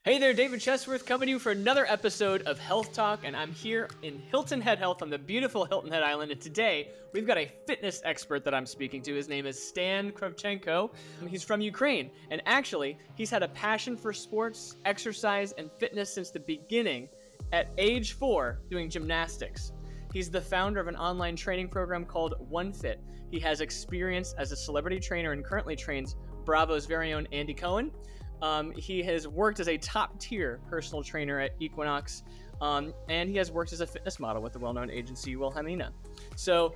Hey there, David Chesworth coming to you for another episode of Health Talk, and I'm here in Hilton Head Health on the beautiful Hilton Head Island, and today we've got a fitness expert that I'm speaking to. His name is Stan Kravchenko. He's from Ukraine, and actually, he's had a passion for sports, exercise, and fitness since the beginning at age 4 doing gymnastics. He's the founder of an online training program called OneFit. He has experience as a celebrity trainer and currently trains Bravo's very own Andy Cohen. He has worked as a top-tier personal trainer at Equinox, and he has worked as a fitness model with the well-known agency Wilhelmina. So,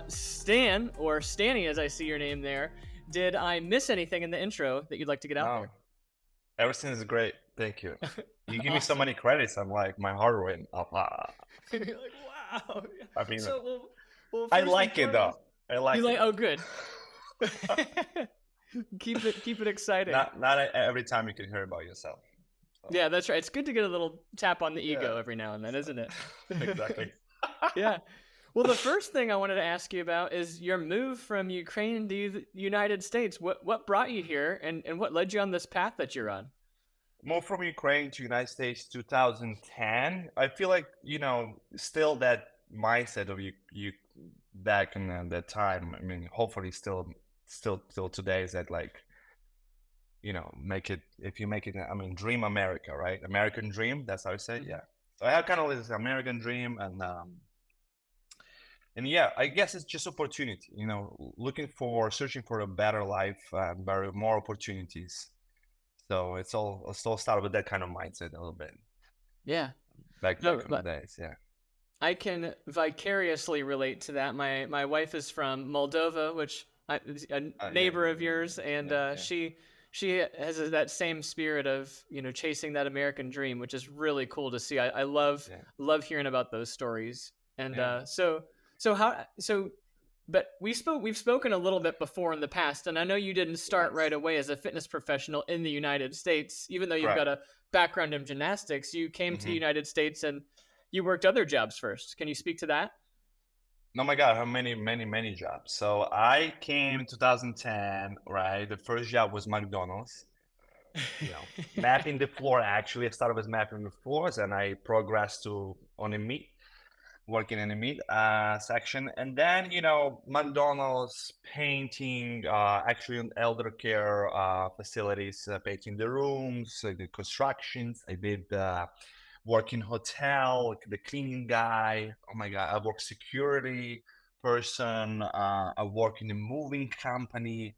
Stan, or Stanny as I see your name there, did I miss anything in the intro that you'd like to get out there? Everything is great. Thank you. You give me so Awesome. many credits. I'm like, my heart went up. You're like, wow. I mean, So, well, I first and like it though. foremost, I like you like? it. Oh, good. Keep it exciting. Not every time you can hear about yourself. So, Yeah, that's right. It's good to get a little tap on the ego yeah, every now and then, isn't it? exactly. Yeah. Well, the first thing I wanted to ask you about is your move from Ukraine to the United States. What brought you here, and what led you on this path that you're on? Moved from Ukraine to United States 2010. I feel like, still that mindset of you back in that time. I mean, hopefully still today is that like, make it, if you make it, I mean, dream America, right? American dream, that's how I say it. Mhm. Yeah. So I have kind of this American dream, and yeah, I guess it's just opportunity, searching for a better life and more opportunities. So it's all started with that kind of mindset a little bit Yeah. back No, in the but days. Yeah. I can vicariously relate to that. My wife is from Moldova, which is a Yeah, neighbor of yours, and yeah, she has that same spirit of chasing that American dream, which is really cool to see. I yeah, love hearing about those stories, and yeah. but we've spoken a little bit before in the past, and I know you didn't start right Yes. away as a fitness professional in the United States, even though you've got Correct. a background in gymnastics. You came to the hmm United States and you worked other jobs first. Can you speak to that? Oh my God, how many jobs. So I came in 2010, right? The first job was McDonald's. Mapping the floor. Actually, I started with mapping the floors, and I progressed to on a meat, working in the meat section, and then McDonald's, painting, actually on elder care facilities, painting the rooms, the constructions. I did work in hotel, the cleaning guy. Oh my God, I work security person. I work in a moving company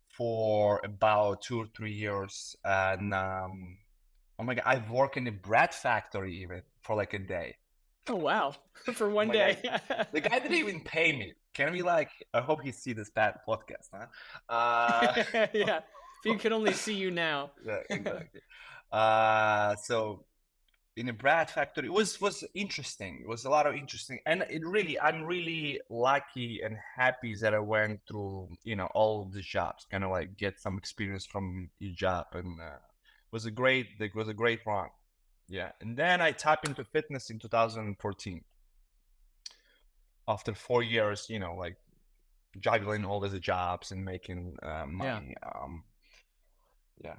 for about 2 or 3 years, and oh my God, I've worked in a bread factory even for like a day. Oh wow. For Oh one my God, day. the guy didn't even pay me. Can we like? I hope he see this bad podcast, huh? Uh, Yeah. If you could only see you now. yeah, exactly. So in a bread factory, it was interesting. It was a lot of interesting, and I'm really lucky and happy that I went through, all the jobs, kind of like get some experience from each job, and it was a great run. Yeah, and then I tapped into fitness in 2014 after 4 years, like juggling all the jobs and making Yeah. money. Yeah.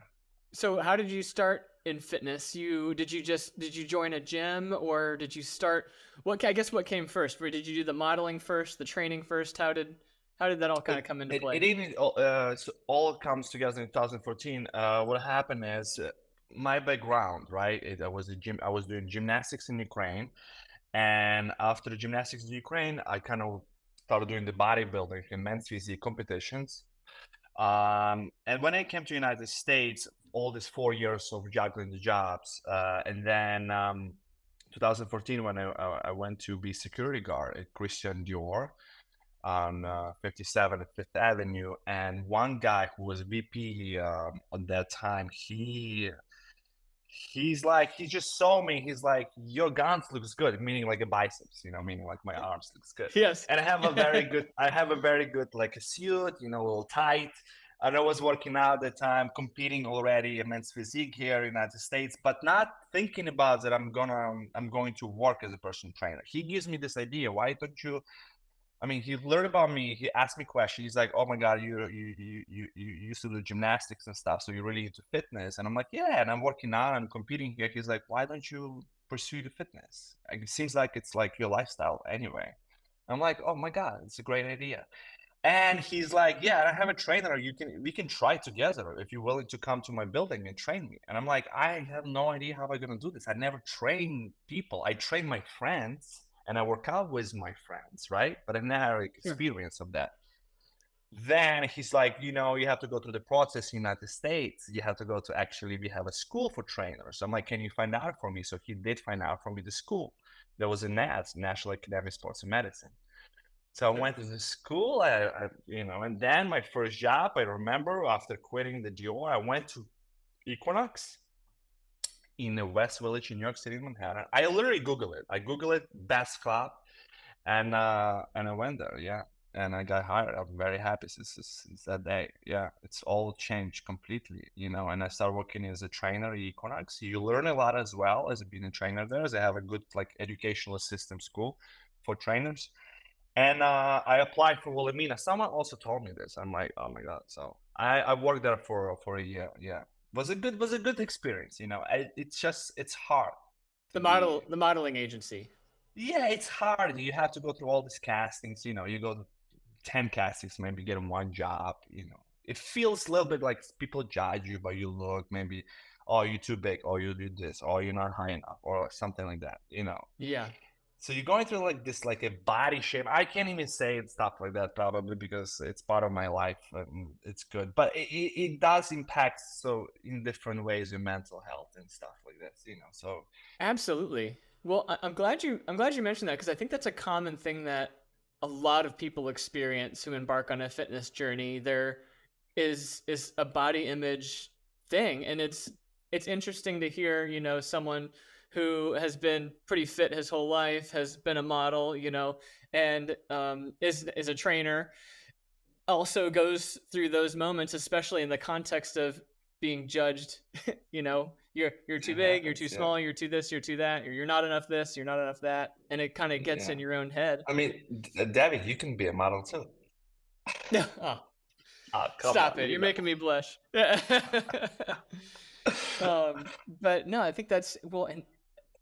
So how did you start in fitness? Did you join a gym, or did you start what came first? Or did you do the modeling first, the training first? How did that all kind of come into It play? even so all comes together in 2014. What happened is my background, right? I was doing gymnastics in Ukraine, and after the gymnastics in Ukraine, I kind of started doing the bodybuilding and men's physique competitions. And when I came to United States, all these 4 years of juggling the jobs, and then 2014 when I went to be security guard at Christian Dior on 57 at Fifth Avenue, and one guy who was VP at that time, he just saw me. He's like, "Your guns looks good," meaning like a biceps, meaning like my arms looks good. Yes. And I have a very good like a suit, a little tight. And I was working out at the time, competing already in men's physique here in the United States, but not thinking about that I'm going to work as a personal trainer. He gives me this idea. Why don't you I mean, he learned about me. He asked me questions. He's like, "Oh my God, you used to do gymnastics and stuff, so you're really into fitness." And I'm like, "Yeah." And I'm working out. I'm competing here. He's like, "Why don't you pursue the fitness? Like, it seems like it's like your lifestyle anyway." I'm like, "Oh my God, it's a great idea." And he's like, "Yeah, I have a trainer. We can try together if you're willing to come to my building and train me." And I'm like, "I have no idea how I'm gonna do this. I never train people. I train my friends and I work out with my friends, right? But I never had Sure. experience of that." Then he's like, "You have to go through the process in the United States. You have to go to actually we have a school for trainers." I'm like, "Can you find out for me?" So he did find out for me the school. There was a NAS, National Academy of Sports and Medicine. So I Sure. went to the school, and then my first job, I remember after quitting the Dior, I went to Equinox in the West Village in New York City, Manhattan. I literally Googled it. I Googled it, best club, and I went there, yeah. And I got hired. I'm very happy since that day. Yeah, it's all changed completely. And I started working as a trainer at Equinox. You learn a lot as well as being a trainer there. They have a good like educational system school for trainers. And I applied for Wilhelmina. Someone also told me this. I'm like, oh my God. So I worked there for a year. Yeah, was a good experience. It's hard to be. The modeling agency. Yeah, it's hard. You have to go through all these castings. You go to 10 castings, maybe get one job. It feels a little bit like people judge you by your look. Maybe, oh, you're too big, or you do this, or you're not high enough, or something like that. Yeah. So you're going through like this, like a body shape. I can't even say stuff like that probably because it's part of my life and it's good. But it does impact so in different ways your mental health and stuff like this. So Absolutely. Well, I'm glad you mentioned that because I think that's a common thing that a lot of people experience who embark on a fitness journey. There is a body image thing, and it's interesting to hear, someone who has been pretty fit his whole life, has been a model, and is a trainer, also goes through those moments, especially in the context of being judged. You're too it big, you're happens, too yeah. small, you're too this, you're too that, or you're not enough this, you're not enough that, and it kind of gets Yeah. in your own head. I mean, David, you can be a model too. Oh, Oh, come stop on, it! you You're know. making me blush. But no, I think that's well, and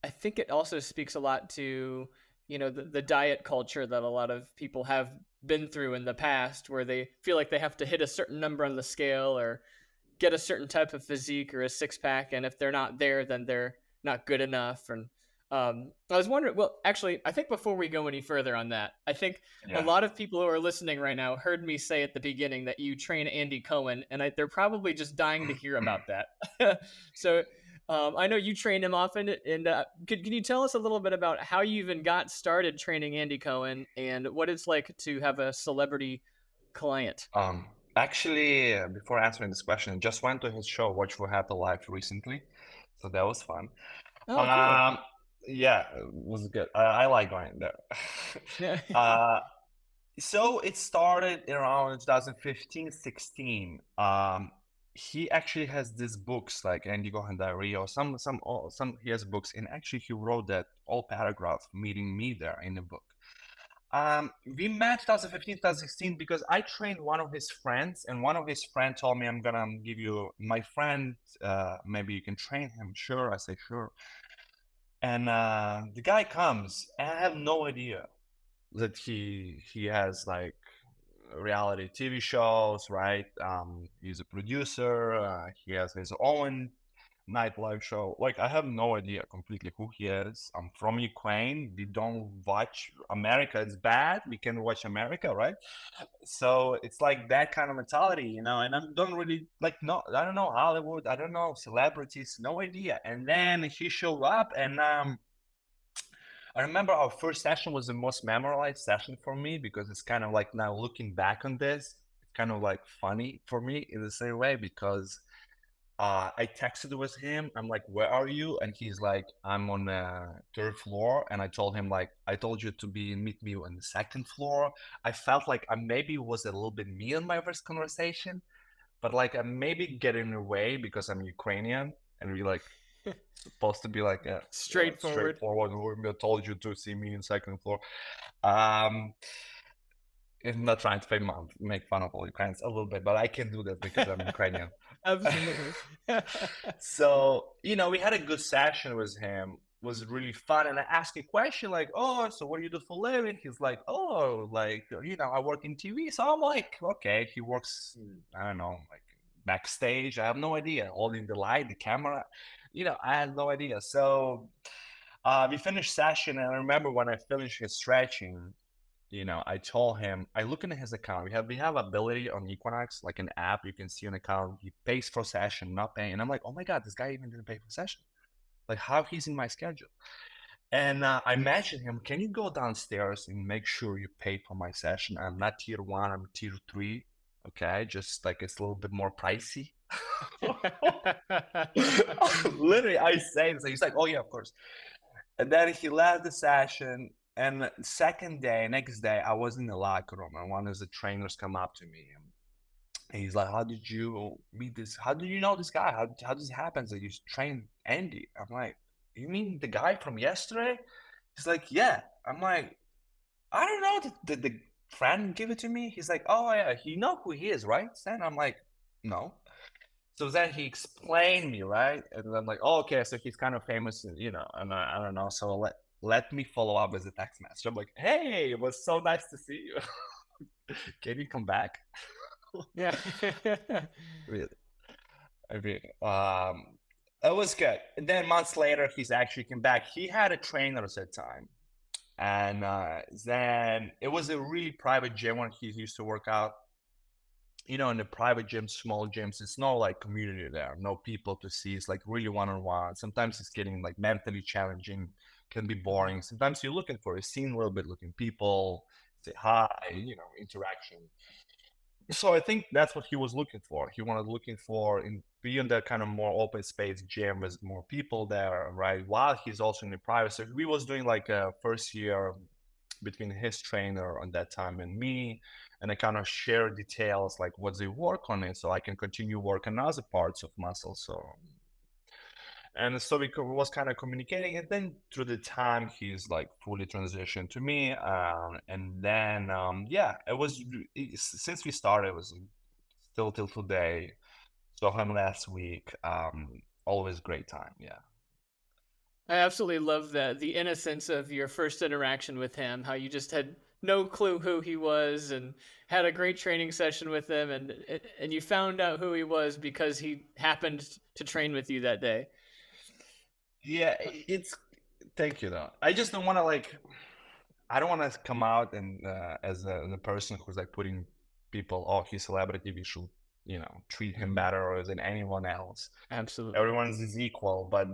I think it also speaks a lot to the diet culture that a lot of people have been through in the past, where they feel like they have to hit a certain number on the scale or get a certain type of physique or a six pack, and if they're not there, then they're not good enough. And I was wondering, well, actually, I think before we go any further on that, I think a Yeah. lot of people who are listening right now heard me say at the beginning that you train Andy Cohen, and they're probably just dying to hear about that. So I know you train him often, and can you tell us a little bit about how you even got started training Andy Cohen and what it's like to have a celebrity client? Actually, before answering this question, I just went to his show, Watch for Happy Life, recently, so that was fun. Oh, cool. Um, yeah, it was good. I like going there. Yeah. uh, so it started around 2015, 16. He actually has these books like Andy Gohan Diary or some he has books, and actually he wrote that all paragraph meeting me there in the book. We met 2015, 2016 because I trained one of his friends, and one of his friends told me, "I'm gonna give you my friend. Maybe you can train him." Sure, I say sure. And the guy comes, and I have no idea that he has like reality TV shows, right? He's a producer. He has his own nightlife show. Like I have no idea completely who he is. I'm from Ukraine. We don't watch America. It's bad. We can watch America, right? So it's like that kind of mentality. And I don't really like no. I don't know Hollywood. I don't know celebrities. No idea. And then he showed up, and I remember our first session was the most memorable session for me because it's kind of like now looking back on this, it's kind of like funny for me in the same way because I texted with him. I'm like, "Where are you?" And he's like, "I'm on the third floor." And I told him like, "I told you to meet me on the second floor." I felt like I maybe was a little bit me in my first conversation, but like I maybe getting away because I'm Ukrainian and we like supposed to be like a Straightforward. straightforward. We told you to see me in second floor. Um, I'm not trying to make fun of all Ukrainians a little bit, but I can do that because I'm Ukrainian. Absolutely. So, we had a good session with him. It was really fun. And I asked a question like, oh, so what do you do for a living? He's like, oh, like, I work in TV. So I'm like, okay, he works, I don't know, like backstage. I have no idea. Holding the light, the camera, I had no idea. So we finished session. And I remember when I finished his stretching, I told him, I look into his account. We have ability on Equinox, like an app you can see an account. He pays for session, not paying. And I'm like, oh my God, this guy even didn't pay for session. Like how he's in my schedule. And I mentioned him, can you go downstairs and make sure you pay for my session? I'm not tier 1, I'm tier 3. Okay, just like it's a little bit more pricey. Literally, I say this. He's like, oh yeah, of course. And then he left the session. And next day, I was in the locker room, and one of the trainers come up to me, and he's like, "How did you meet this? How do you know this guy? How does it happen that you trained Andy?" I'm like, "You mean the guy from yesterday?" He's like, "Yeah." I'm like, "I don't know. Did the friend give it to me?" He's like, "Oh yeah, you know who he is, right?" Then I'm like, "No." So then he explained me, right? And I'm like, oh, okay, so he's kind of famous, and I don't know. So let me follow up with a text message. I'm like, hey, it was so nice to see you. Can you come back? Yeah. Really? I mean, it was good. And then months later, he's actually came back. He had a trainer at that time. And then it was a really private gym when he used to work out. In the private gyms, small gyms, it's no like community there, no people to see. It's like really one-on-one. Sometimes it's getting like mentally challenging, can be boring. Sometimes you're looking for a scene a little bit, looking people, say hi, interaction. So I think that's what he was looking for. He wanted looking for in being that kind of more open space gym with more people there, right? While he's also in the private. So we was doing like a first year between his trainer on that time and me, and I kind of share details like what they work on it, so I can continue working other parts of muscle. And so we was kind of communicating, and then through the time he's like fully transitioned to me, and then yeah, since we started, it was still till today. Saw him last week. Always great time. Yeah. I absolutely love the innocence of your first interaction with him, how you just had no clue who he was and had a great training session with him, and you found out who he was because he happened to train with you that day. Yeah, it's thank you though. I just don't want to like I don't want to come out and as the person who's like putting people, oh, he's celebrity, we should, treat him better than anyone else. Absolutely. Everyone's is equal, but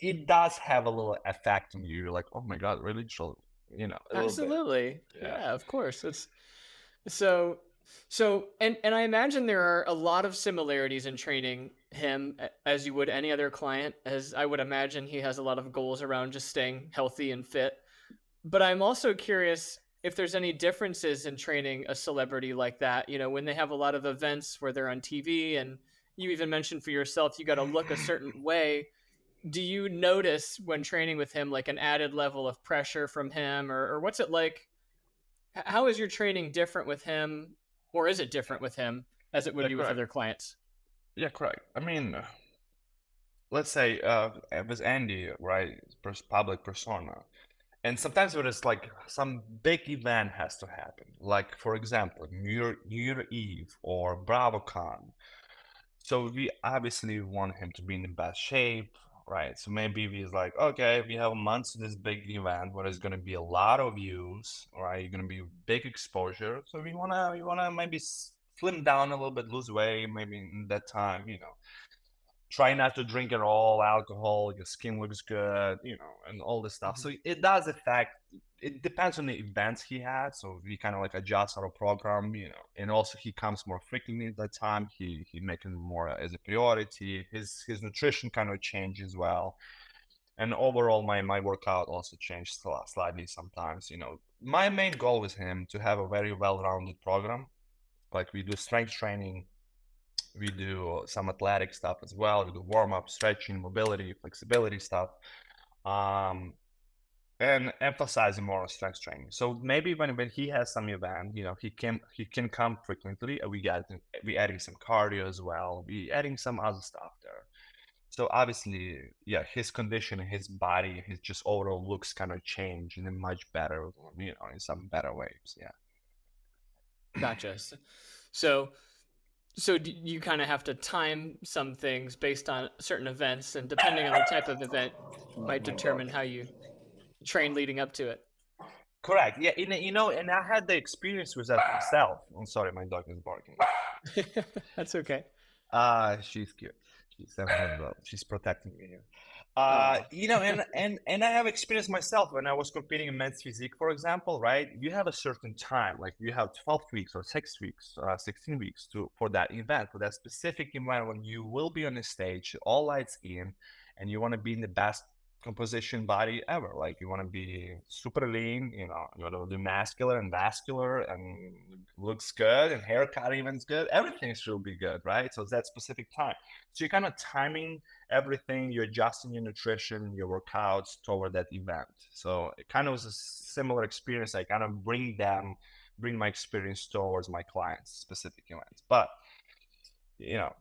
it does have a little effect on you. You're like, oh my God, really? So, a little bit. Absolutely. Yeah. Yeah, of course. It's so and I imagine there are a lot of similarities in training him as you would any other client, as I would imagine he has a lot of goals around just staying healthy and fit. But I'm also curious if there's any differences in training a celebrity like that, when they have a lot of events where they're on TV, and you even mentioned for yourself you got to look a certain way. Do you notice when training with him like an added level of pressure from him, or what's it like? How is your training different with him, or is it different with him as it would Yeah, be with correct. other clients? Yeah, correct. I mean, let's say with Andy, right, public persona. And sometimes when it's like some big event has to happen, like for example, New Year Eve or BravoCon. So we obviously want him to be in the best shape, right? So maybe he's like, okay, we have a month to this big event where there's gonna be a lot of views, right? You're gonna be big exposure. So we wanna maybe slim down a little bit, lose weight, maybe in that time, try not to drink at all alcohol, your skin looks good, and all this stuff. So it does affect, it depends on the events he had. So we kind of like adjust our program, and also he comes more frequently at that time. He making more as a priority. His nutrition kind of changed as well. And overall my workout also changed slightly sometimes. My main goal with him to have a very well-rounded program. Like we do strength training, we do some athletic stuff as well. We do warm up, stretching, mobility, flexibility stuff. Um, and emphasizing more on strength training. So maybe when he has some event, he can come frequently. We adding some cardio as well. We adding some other stuff there. So obviously, yeah, his condition, his body, his just overall looks kind of change in a much better, in some better ways. Yeah. Gotcha. So you kind of have to time some things based on certain events, and depending on the type of event, might My dog. determine how you train leading up to it. Correct. Yeah, and I had the experience with that myself. I'm sorry, my dog is barking. That's okay. She's cute. She's 7 years old. She's protecting me here. Oh, And I have experienced myself when I was competing in men's physique, for example, right? You have a certain time, like you have 12 weeks or 6 weeks, 16 weeks for that event, for that specific event when you will be on the stage, all lights in, and you want to be in the best composition body ever. Like you want to be super lean, you want to do muscular and vascular and looks good and haircut even's good. Everything should be good, right? So it's that specific time. So you're kind of timing everything, you're adjusting your nutrition, your workouts toward that event. So it kind of was a similar experience. I kind of bring my experience towards my clients' specific events. But you know,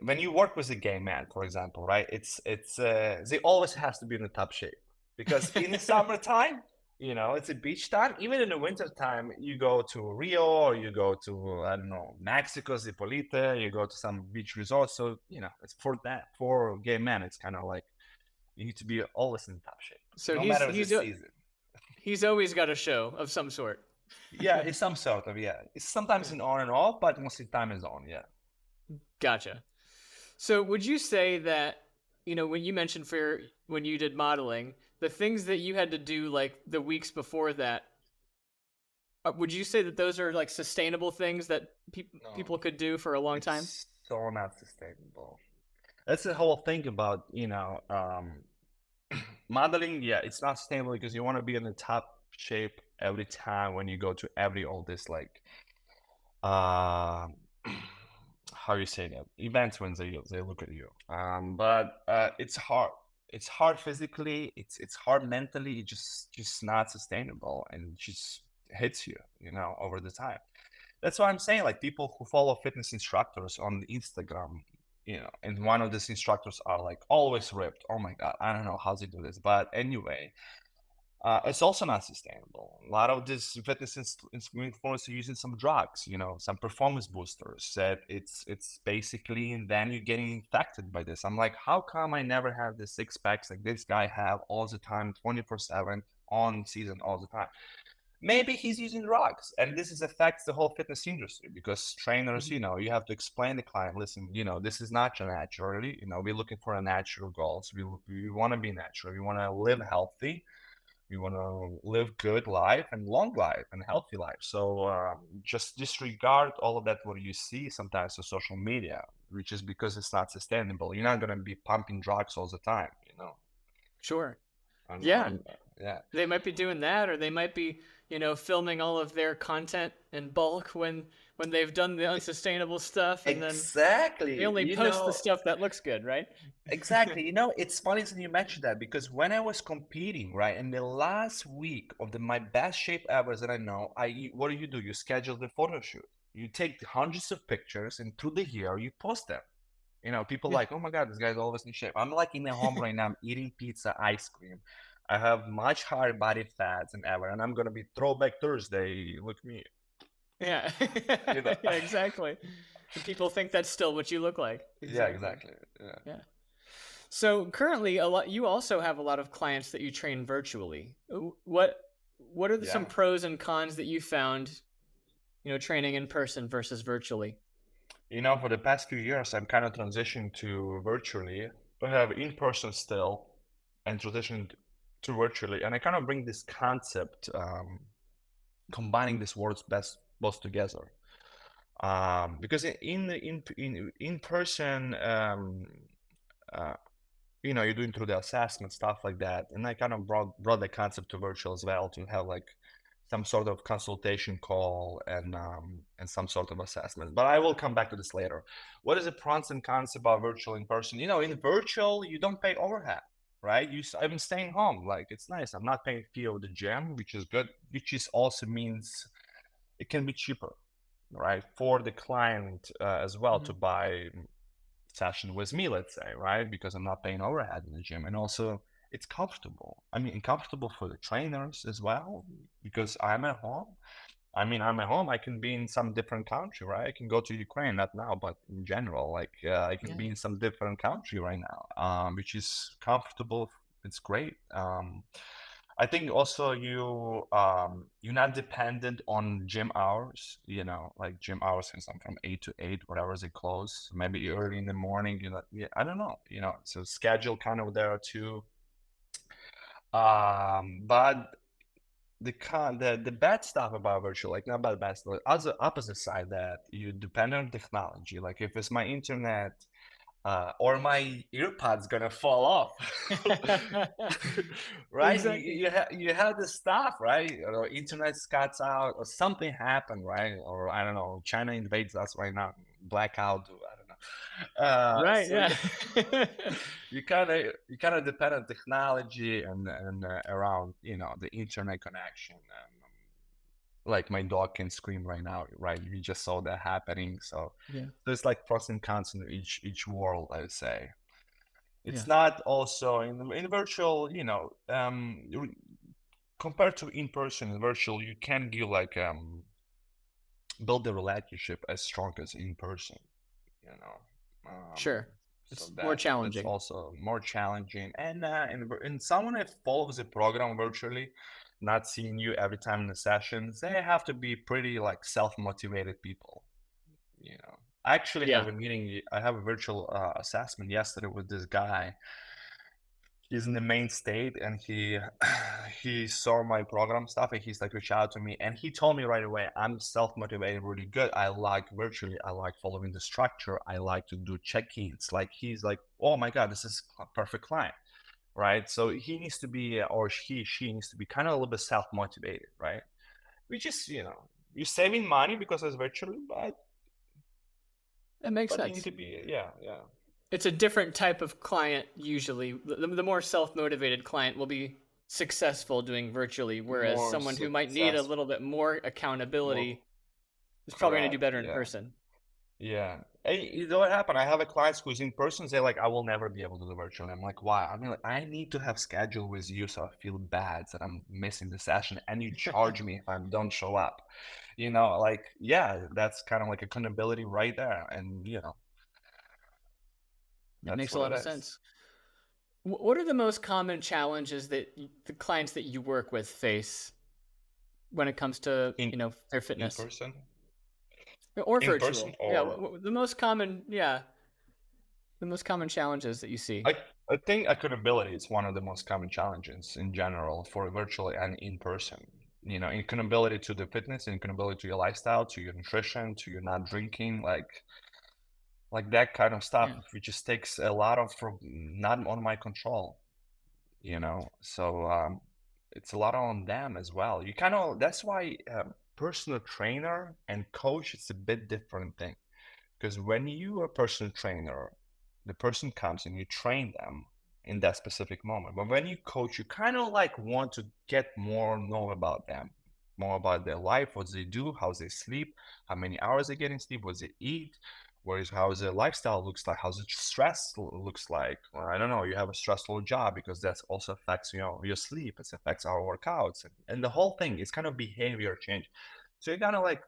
when you work with a gay man, for example, right? It's they always has to be in the top shape because in the summertime, it's a beach time. Even in the winter time, you go to Rio or you go to I don't know Mexico, Zipolite, you go to some beach resort. So it's for gay men. It's kind of like you need to be always in top shape, so no he's matter the he's season. he's always got a show of some sort. Yeah, it's some sort of yeah. It's sometimes an on and off, but most of the time is on. Yeah. Gotcha. So would you say that, when you mentioned when you did modeling, the things that you had to do like the weeks before that, would you say that those are like sustainable things that No, people could do for a long time? it's so not sustainable. That's the whole thing about modeling. Yeah, it's not sustainable because you want to be in the top shape every time when you go to every all this like uh how you say that events when they look at you. But it's hard physically, it's hard mentally. It just not sustainable and it just hits you, over the time. That's why I'm saying, like, people who follow fitness instructors on Instagram, and one of these instructors are like always ripped. Oh my God, I don't know how they do this. But anyway, it's also not sustainable. A lot of these fitness influencers are using some drugs, some performance boosters. That it's basically, and then you're getting infected by this. I'm like, how come I never have the six packs like this guy have all the time, 24/7 on season all the time? Maybe he's using drugs, and this is affects the whole fitness industry because trainers, Mhm. you have to explain to the client, listen, this is not your naturally, we're looking for a natural goals. We want to be natural. We want to live healthy. We want to live good life and long life and healthy life. So just disregard all of that what you see sometimes on social media, which is because it's not sustainable. You're not gonna be pumping drugs all the time, Sure. on Yeah, yeah. they might be doing that, or they might be, filming all of their content in bulk when they've done the unsustainable stuff, and then they Exactly. only post the stuff that looks good, right? Exactly. It's funny that you mentioned that because when I was competing, right, in the last week of my best shape ever that I know, what do? You schedule the photo shoot. You take hundreds of pictures and through the year you post them. People Yeah. like, oh my God, this guy's always in shape. I'm like in the home right now, I'm eating pizza, ice cream. I have much higher body fats than ever, and I'm gonna be throwback Thursday. Look me. Yeah. You know. Yeah, exactly. And people think that's still what you look like. Yeah, Exactly. exactly. Yeah. Yeah. So currently, you also have a lot of clients that you train virtually. What are some Yeah. pros and cons that you found, training in person versus virtually? For the past few years, I'm kind of transitioning to virtually. I have in person still and transitioned to virtually. And I kind of bring this concept, combining these words best both together. Because in person, uh, you're doing through the assessment stuff like that, and I kind of brought the concept to virtual as well to have like some sort of consultation call and some sort of assessment. But I will come back to this later. What is the pros and cons about virtual in person? In virtual you don't pay overhead, right? I'm staying home. Like, it's nice. I'm not paying fee of the gym, which is good, which is also means it can be cheaper, right? For the client as well to Mhm. buy session with me, let's say, right? Because I'm not paying overhead in the gym. And also it's comfortable. I mean, comfortable for the trainers as well, because I'm at home. I mean, I'm at home. I can be in some different country, right? I can go to Ukraine, not now, but in general, like I can Yeah. be in some different country right now, which is comfortable. It's great. I think also you're not dependent on gym hours. Like gym hours, since I'm from 8 to 8, whatever they close. Maybe early in the morning. Yeah, I don't know. So schedule kind of there too. But the bad stuff about virtual, like not bad stuff, other opposite side, that you depend on technology. Like if it's my internet or my earpods gonna fall off, right? You Exactly. you have this stuff, right? Or internet cuts out, or something happened, right? Or I don't know, China invades us right now, blackout. I don't know. Right. So Yeah. you kind of depend on technology and around the internet connection. Like my dog can scream right now, right? You just saw that happening. So Yeah. there's like pros and cons in each world, I would say. Yeah. It's not also in virtual, compared to in person. In virtual, you can give like build the relationship as strong as in person, you know. Sure. So It's more that's challenging. also more challenging. And in someone that follows the program virtually, not seeing you every time in the sessions, they have to be pretty like self-motivated people. I actually have Yeah. a meeting. I have a virtual assessment yesterday with this guy. He's in the main state, and he he saw my program stuff, and he's like reached out to me, and he told me right away, I'm self-motivated really good. I like virtually, I like following the structure, I like to do check-ins. Like he's like, oh my god, this is a perfect client, right? So he needs to be, or she needs to be kind of a little bit self-motivated, right? Which is, you're saving money because it's virtually, but That makes you need sense. to be, yeah. It's a different type of client usually. The more self-motivated client will be successful doing virtually, whereas More someone who might need a successful, little bit more more accountability is probably going to do correct, better in yeah. person. Yeah. Hey, you know what happened? I have a client who's in person. They're like, I will never be able to do virtual. I'm like, why? I mean, like, I need to have schedule with you, so I feel bad that I'm missing the session, and you charge me if I don't show up. Like, yeah, that's kind of like accountability right there, and It that's makes a what lot it of is. sense. What are the most common challenges that the clients that you work with face when it comes to, In their in fitness person, or in person, virtual? Yeah, or the most common, yeah, the most common challenges that you see. I think accountability is one of the most common challenges in general for virtual and in person. Accountability to the fitness, accountability to your lifestyle, to your nutrition, to your not drinking, like that kind of stuff, Yeah. which just takes a lot of from not on my control. So it's a lot on them as well. You kind of that's why personal trainer and coach is a bit different thing. Because when you are a personal trainer, the person comes and you train them in that specific moment. But when you coach, you kind of like want to get more know about them, more about their life, what they do, how they sleep, how many hours they get in sleep, what they eat, how their lifestyle looks like, how the stress looks like. Or I don't know, you have a stressful job because that also affects your sleep. It affects our workouts and the whole thing. It's kind of behavior change. So you kind of like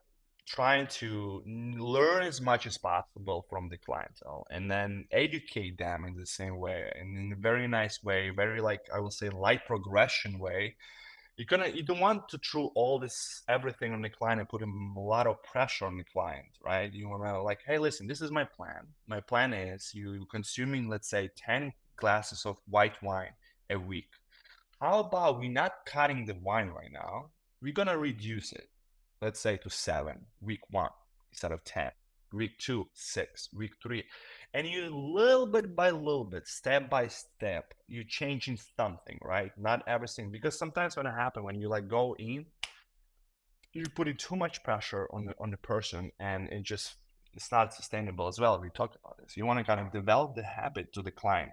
trying to learn as much as possible from the clientele and then educate them in the same way and in a very nice way, very like I will say light progression way. You don't want to throw all this everything on the client and put a lot of pressure on the client, right? You want to like, hey, listen, this is my plan. My plan is you consuming, let's say, 10 glasses of white wine a week. How about we not cutting the wine right now? We're gonna reduce it, let's say to 7, week 1 instead of 10, week 2, 6, week 3. And you little bit by little bit, step by step, you're changing something, right? Not everything. Because sometimes when it happens, when you like go in, you're putting too much pressure on the person and it's not sustainable as well. We talked about this. You want to kind of develop the habit to the client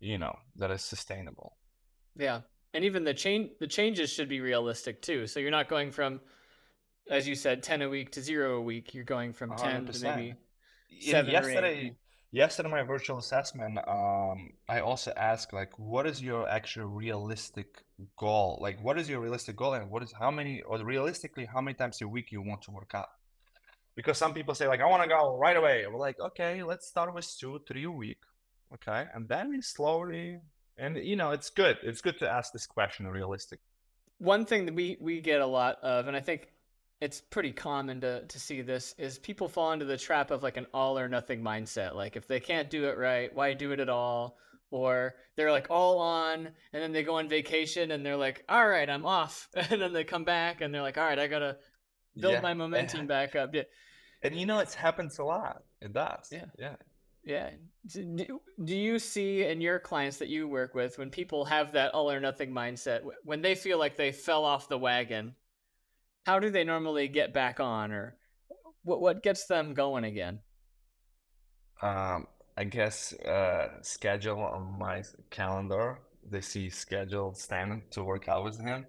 that is sustainable. Yeah. And even the changes should be realistic too. So you're not going from, as you said, 10 a week to 0 a week. You're going from 10 to 100%. maybe And 7 or 8. Yeah. yesterday my virtual assessment, I also asked like, what is your actual realistic goal? Like, what is your realistic goal, and realistically, how many times a week you want to work out? Because some people say like, I want to go right away. We're like, okay, let's start with 2, 3 a week, okay, and then we slowly. And it's good. It's good to ask this question realistic. One thing that we get a lot of, and I think it's pretty common to see this, is people fall into the trap of like an all or nothing mindset. Like if they can't do it right, why do it at all? Or they're like all on, and then they go on vacation and they're like, all right, I'm off. And then they come back and they're like, all right, I gotta build Yeah, my momentum back up. Yeah. and it happens a lot. It does. Yeah. Yeah. Yeah. Do you see in your clients that you work with, when people have that all or nothing mindset, when they feel like they fell off the wagon, how do they normally get back on, or what gets them going again? Um, I guess schedule on my calendar. They see scheduled Stan to work out with him.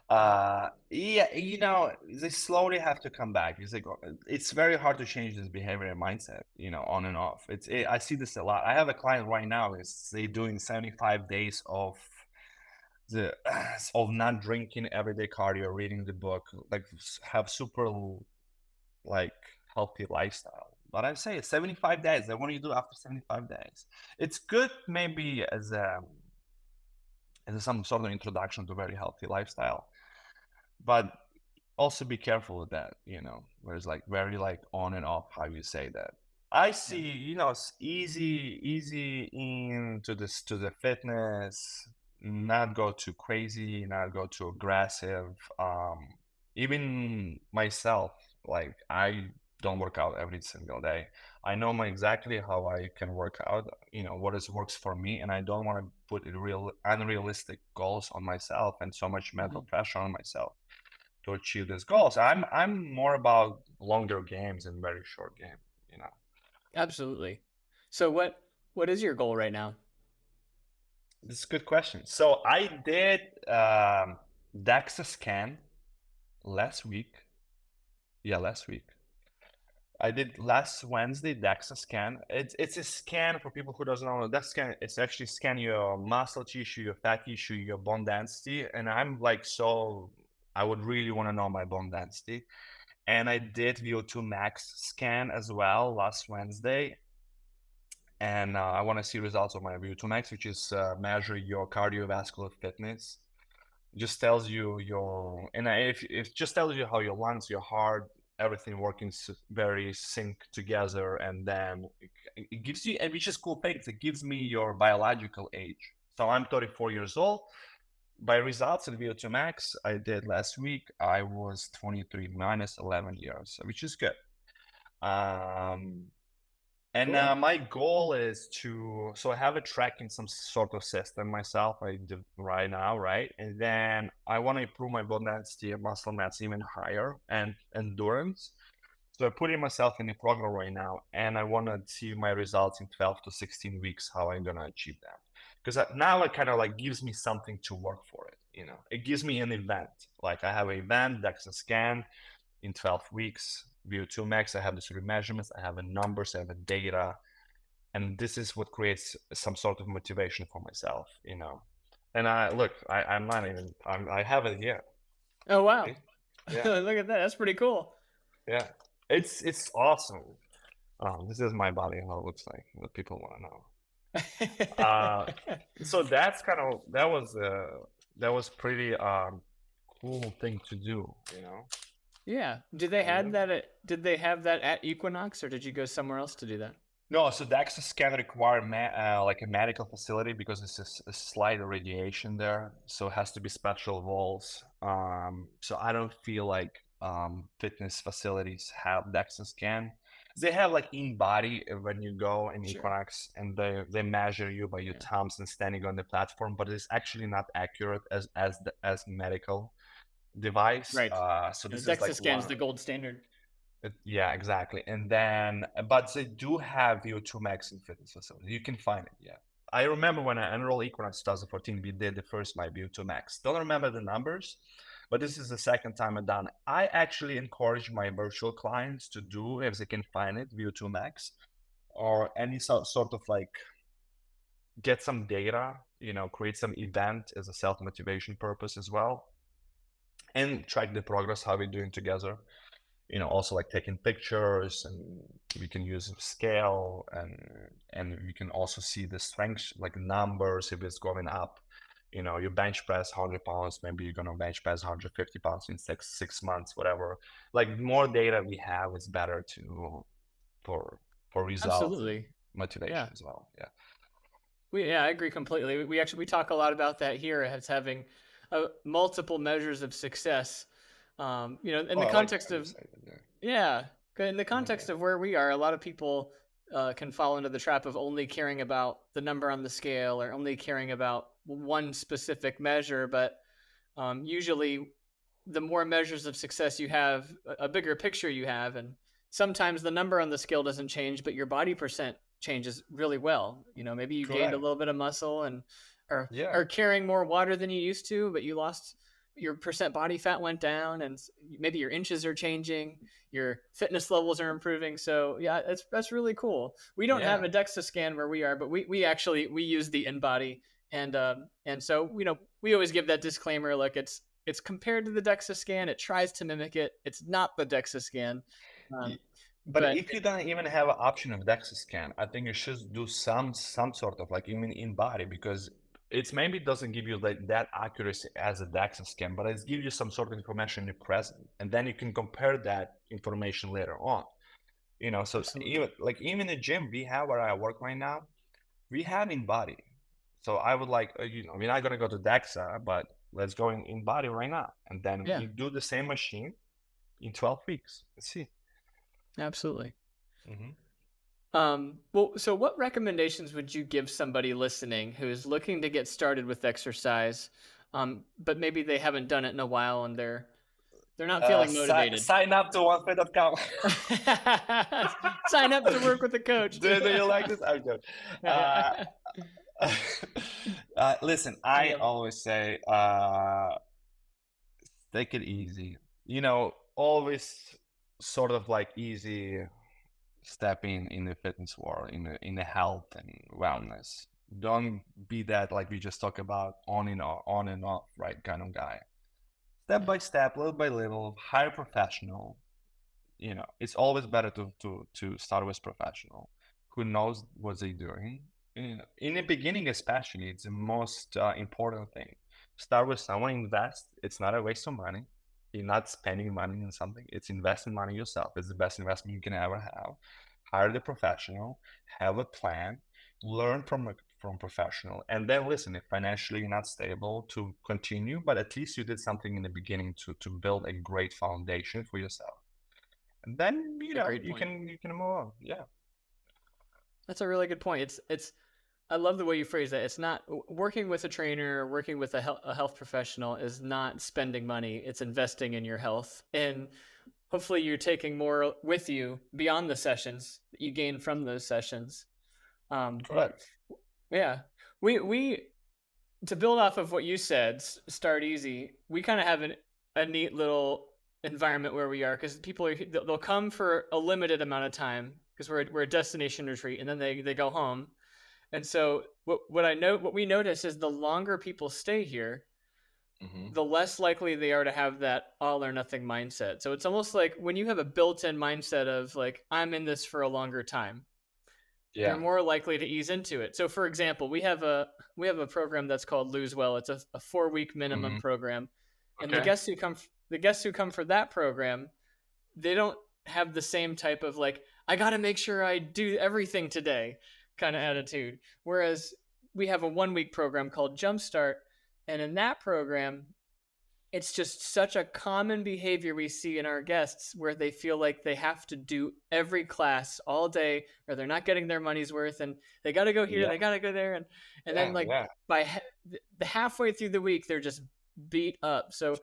Yeah, they slowly have to come back. It's very hard to change this behavior and mindset, on and off. I see this a lot. I have a client right now. Is they doing 75 days the of not drinking, everyday cardio, reading the book, like have super like healthy lifestyle. But I say 75 days. What do you do after 75 days? It's good maybe as some sort of introduction to very healthy lifestyle. But also be careful with that, where it's like very like on and off how you say that. I Yeah. see, it's easy into this to the fitness, not go too crazy, not go too aggressive. Even myself, like I don't work out every single day. I know exactly how I can work out, what is works for me, and I don't want to put unrealistic goals on myself and so much mental Hmm. pressure on myself to achieve these goals. I'm more about longer games and very short game. You know, Absolutely. So what is your goal right now? this is a good question. So I did DEXA scan last week. Yeah, last week. I did last Wednesday DEXA scan. It's a scan for people who doesn't know. That scan it's actually scan your muscle tissue, your fat tissue, your bone density. And I'm like, so I would really want to know my bone density. And I did VO2 max scan as well last Wednesday. And I want to see results of my VO2 max, which is measure your cardiovascular fitness. It just tells you if it just tells you how your lungs, your heart, everything working very sync together, and then it gives you, and which is cool things. It gives me your biological age. So I'm 34 years old. By results in VO2 max I did last week, I was 23 minus 11 years, which is good. Um, and Cool. my goal is so I have a tracking some sort of system myself. I do right now, right? And then I want to improve my bone density and muscle mass even higher and endurance. So I'm putting myself in a program right now, and I want to see my results in 12 to 16 weeks, how I'm going to achieve that. Because now it kind of like gives me something to work for it. It gives me an event. Like I have an event, DEXA scan in 12 weeks, VO2 max. I have the sort of measurements, I have the numbers, I have the data. And this is what creates some sort of motivation for myself. And I'm not even, I have it here. Oh wow. Yeah. Look at that. That's pretty cool. Yeah. It's awesome. This is my body, how it looks like, what people want to know. So that was pretty cool thing to do. Yeah. Yeah. Did they have that at Equinox, or did you go somewhere else to do that? No, so the access can require like a medical facility because it's a slight radiation there, so it has to be special walls. So I don't feel like fitness facilities have DEXA scan. They have like in body when you go in Sure. Equinox, and they measure you by your Yeah. thumbs and standing on the platform, but it's actually not accurate as medical device. Right. So You know, this is DEXA like scan's one. the gold standard. Yeah, exactly. And then, but they do have VO2 max in fitness facilities. You can find it, yeah. I remember when I enrolled Equinox 2014, we did the first my VO2 max. Don't remember the numbers, but this is the second time I've done it. I actually encourage my virtual clients to do, if they can find it, VO2 max, or any sort of like get some data, create some event as a self-motivation purpose as well, and track the progress, how we're doing together. Also like taking pictures, and we can use scale, and we can also see the strength, like numbers, if it's going up. You bench press 100 pounds, maybe you're gonna bench press 150 pounds in six months, whatever. Like more data we have is better for results and Absolutely. motivation Yeah. as well. Yeah. I agree completely. We talk a lot about that here as having multiple measures of success. In Oh, the I like context how you of say that. Yeah. yeah, in the Yeah. context of where we are, a lot of people can fall into the trap of only caring about the number on the scale or only caring about one specific measure. But usually, the more measures of success you have, a bigger picture you have, and sometimes the number on the scale doesn't change, but your body percent changes really well. Maybe you gained a Correct. little bit of muscle and Yeah. are carrying more water than you used to, but you lost your percent body fat went down, and maybe your inches are changing, your fitness levels are improving. So yeah, that's really cool. We don't have Yeah. a DEXA scan where we are, but we actually we use the InBody, and so we always give that disclaimer, like it's compared to the DEXA scan. It tries to mimic it. It's not the DEXA scan. Um, But but if you don't even have an option of DEXA scan, I think you should do some sort of like even in body, because it's maybe doesn't give you like that accuracy as a DEXA scan, but it gives you some sort of information in the present, and then you can compare that information later on. So absolutely. even in the gym we have where I work right now, we have in body. So I would like, we're not gonna go to DEXA, but let's go in body right now, and then Yeah, we do the same machine in 12 weeks. Let's see. absolutely. Hmm. Well, so what recommendations would you give somebody listening who is looking to get started with exercise, but maybe they haven't done it in a while and they're not feeling motivated? Sign up to onefit.com. Sign up to work with a coach. Do you like this? I'm joking. Uh, Yeah, listen, I I love it. always say, take it easy. Always sort of like easy step in the fitness world, in the health and wellness. Don't be that, like we just talked about, on and off, right, kind of guy. Step Yeah, by step, little by little, hire a professional. It's always better to start with professional who knows what they're doing. In the beginning, especially, it's the most important thing. Start with someone, invest. It's not a waste of money. You're not spending money on something. It's investing money yourself. It's the best investment you can ever have. Hire the professional, have a plan, learn from professional, and then listen. If financially you're not stable, to continue, but at least you did something in the beginning to build a great foundation for yourself, and then a great you point. can move on. Yeah. That's a really good point. It's I love the way you phrase that. It's not working with a trainer or working with a health professional is not spending money. It's investing in your health. And hopefully you're taking more with you beyond the sessions that you gain from those sessions. Um, Correct. yeah. We to build off of what you said, start easy. We kind of have a neat little environment where we are because people they'll come for a limited amount of time because we're a destination retreat, and then they go home. And so what we notice is the longer people stay here, Hmm. the less likely they are to have that all or nothing mindset. So it's almost like when you have a built-in mindset of like I'm in this for a longer time, you're Yeah. more likely to ease into it. So for example, we have a program that's called Lose Well. It's a 4-week minimum Hmm. program. And Okay. the guests who come for that program, they don't have the same type of like I got to make sure I do everything today kind of attitude. Whereas we have a 1-week program called Jumpstart, and in that program, it's just such a common behavior we see in our guests where they feel like they have to do every class all day or they're not getting their money's worth, and they got to go here, Yeah. they got to go there, and then Yeah. like Yeah. the halfway through the week they're just beat up. So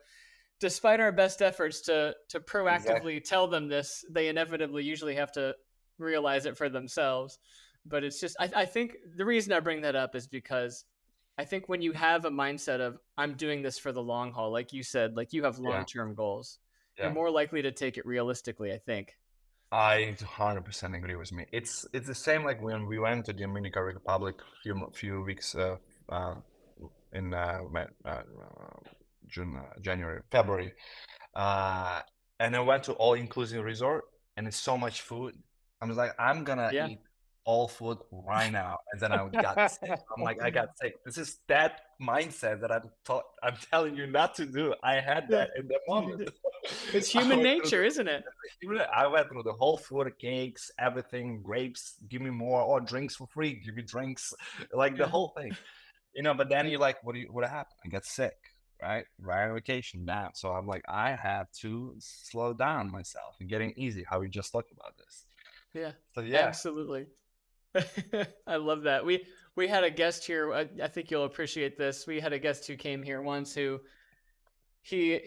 despite our best efforts to Exactly. proactively tell them this, they inevitably usually have to realize it for themselves. but it's just, I think the reason I bring that up is because I think when you have a mindset of I'm doing this for the long haul, like you said, like you have Yeah, long-term goals, you're yeah. more likely to take it realistically, I think. I 100% agree with me. It's the same like when we went to the Dominican Republic few weeks uh, in June, January, February. Uh, and I went to all-inclusive resort, and it's so much food. I was like, I'm gonna Yeah. eat all food right now, and then I got sick. I'm like, I got sick. This is that mindset that I'm telling you not to do. I had Yeah. that in that moment. It's I human went through nature, isn't it? I went through the whole food, cakes, everything, grapes. Give me more, or drinks for free. Give me drinks, like the Yeah. whole thing. But then you're like, what happened? I got sick, right on vacation now. So I'm like, I have to slow down myself and getting easy, how we just talked about this. Yeah, So yeah. absolutely. I love that. We had a guest here. I think you'll appreciate this. We had a guest who came here once who he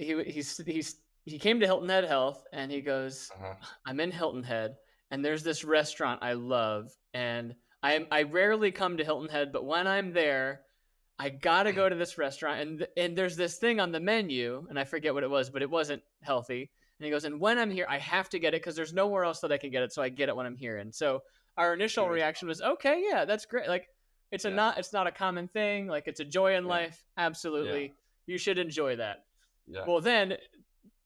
came to Hilton Head Health and he goes, Uh-huh. I'm in Hilton Head and there's this restaurant I love and I rarely come to Hilton Head, but when I'm there, I gotta go to this restaurant and there's this thing on the menu and I forget what it was, but it wasn't healthy. And he goes, and when I'm here, I have to get it because there's nowhere else that I can get it, so I get it when I'm here. And so our initial Curious. reaction was, okay, yeah, that's great. Like Yeah. it's not a common thing. Like it's a joy in Yeah. life. Absolutely, Yeah. you should enjoy that. Yeah. Well, then,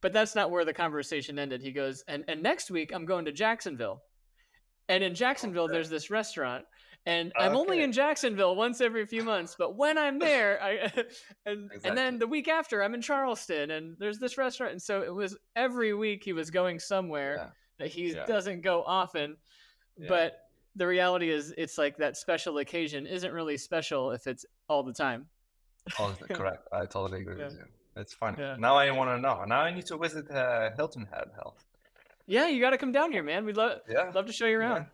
but that's not where the conversation ended. He goes, and next week I'm going to Jacksonville. And in Jacksonville, Okay. there's this restaurant, and I'm only Okay. in Jacksonville once every few months. But when I'm there, I and Exactly. then the week after, I'm in Charleston, and there's this restaurant. And so it was every week he was going somewhere Yeah. that he Yeah. doesn't go often. Yeah. But the reality is, it's like that special occasion isn't really special if it's all the time. Oh, correct. I totally agree Yeah, with you. It's funny. yeah, Now I want to know. Now I need to visit Hilton Head Health. yeah. You got to come down here, man. We'd Yeah. love to show you Yeah. around.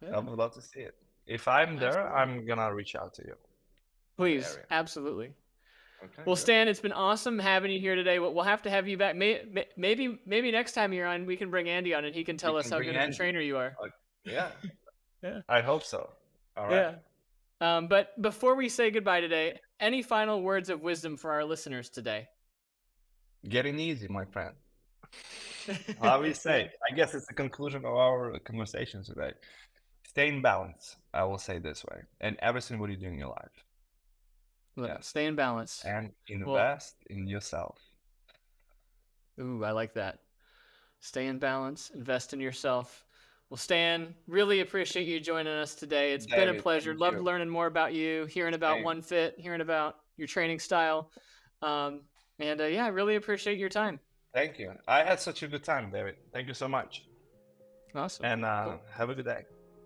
I Yeah, would love to see it. If I'm there, absolutely. I'm gonna reach out to you in the Please, area. absolutely. Okay, Well, good. Stan, it's been awesome having you here today. We'll have to have you back. Maybe next time you're on, we can bring Andy on and he can We tell us can how bring good of a Andy. trainer you are. Yeah, Yeah, I hope so. All right. yeah. But before we say goodbye today, any final words of wisdom for our listeners today? Getting easy, my friend. How we Yeah. say? I guess it's the conclusion of our conversation today. Stay in balance. I will say this way, and everything what you do in your life. Look, Yes, stay in balance. and Well, invest in yourself. ooh, I like that. Stay in balance, invest in yourself. Well, Stan, really appreciate you joining us today. It's been a David, pleasure. thank Loved you. learning more about you, hearing about Same. One Fit, hearing about your training style. And yeah, I really appreciate your time. Thank you. I had such a good time, David. Thank you so much. Awesome. And Cool. have a good day.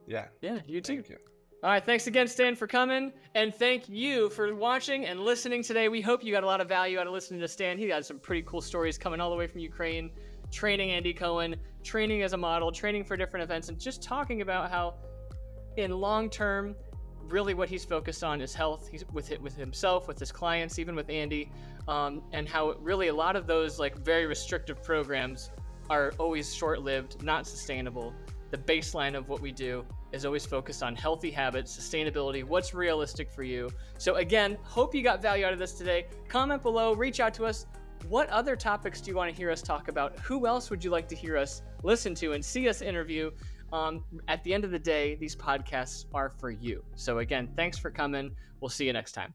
Yeah. Yeah, you too. Thank you. All right, thanks again, Stan, for coming. And thank you for watching and listening today. We hope you got a lot of value out of listening to Stan. He got some pretty cool stories coming all the way from Ukraine, training Andy Cohen, training as a model, training for different events, and just talking about how in long term, really what he's focused on is health. He's with himself, with his clients, even with Andy, and how really a lot of those like very restrictive programs are always short-lived, not sustainable. The baseline of what we do is always focused on healthy habits, sustainability, what's realistic for you. So again, hope you got value out of this today. Comment below, reach out to us. What other topics do you want to hear us talk about? Who else would you like to hear us listen to and see us interview? At the end of the day, these podcasts are for you. So again, thanks for coming. We'll see you next time.